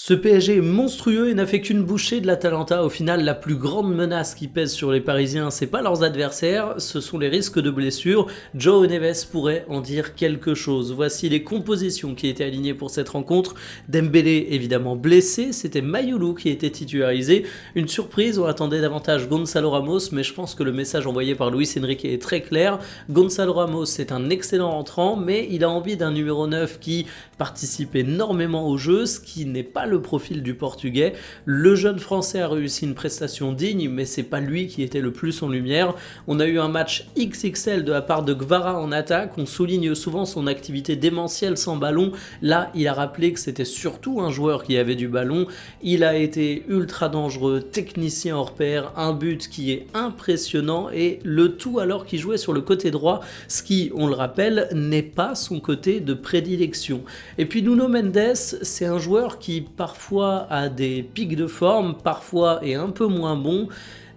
Ce PSG est monstrueux et n'a fait qu'une bouchée de l'Atalanta. Au final, la plus grande menace qui pèse sur les Parisiens, c'est pas leurs adversaires, ce sont les risques de blessures. João Neves pourrait en dire quelque chose. Voici les compositions qui étaient alignées pour cette rencontre. Dembélé évidemment blessé, c'était Mayulu qui était titularisé. Une surprise, on attendait davantage Gonçalo Ramos, mais je pense que le message envoyé par Luis Enrique est très clair. Gonçalo Ramos c'est un excellent entrant, mais il a envie d'un numéro 9 qui participe énormément au jeu, ce qui n'est pas le profil du Portugais. Le jeune Français a réussi une prestation digne, mais c'est pas lui qui était le plus en lumière. On a eu un match XXL de la part de Kvara en attaque. On souligne souvent son activité démentielle sans ballon. Là, il a rappelé que c'était surtout un joueur qui avait du ballon. Il a été ultra dangereux, technicien hors pair, un but qui est impressionnant et le tout alors qu'il jouait sur le côté droit, ce qui, on le rappelle, n'est pas son côté de prédilection. Et puis Nuno Mendes, c'est un joueur qui parfois a des pics de forme, parfois est un peu moins bon,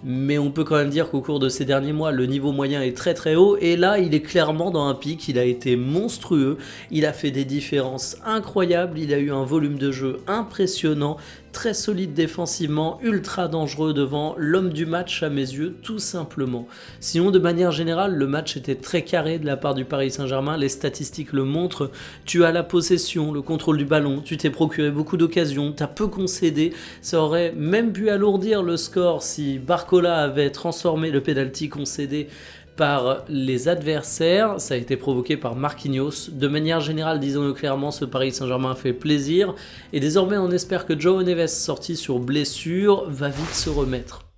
mais on peut quand même dire qu'au cours de ces derniers mois, le niveau moyen est très très haut, et là il est clairement dans un pic, il a été monstrueux, il a fait des différences incroyables, il a eu un volume de jeu impressionnant, très solide défensivement, ultra dangereux devant, l'homme du match à mes yeux, tout simplement. Sinon, de manière générale, le match était très carré de la part du Paris Saint-Germain, les statistiques le montrent, tu as la possession, le contrôle du ballon, tu t'es procuré beaucoup d'occasions, tu as peu concédé, ça aurait même pu alourdir le score si Barcola avait transformé le penalty concédé par les adversaires. Ça a été provoqué par Marquinhos. De manière générale, disons-le clairement, ce Paris Saint-Germain fait plaisir. Et désormais, on espère que João Neves, sorti sur blessure, va vite se remettre.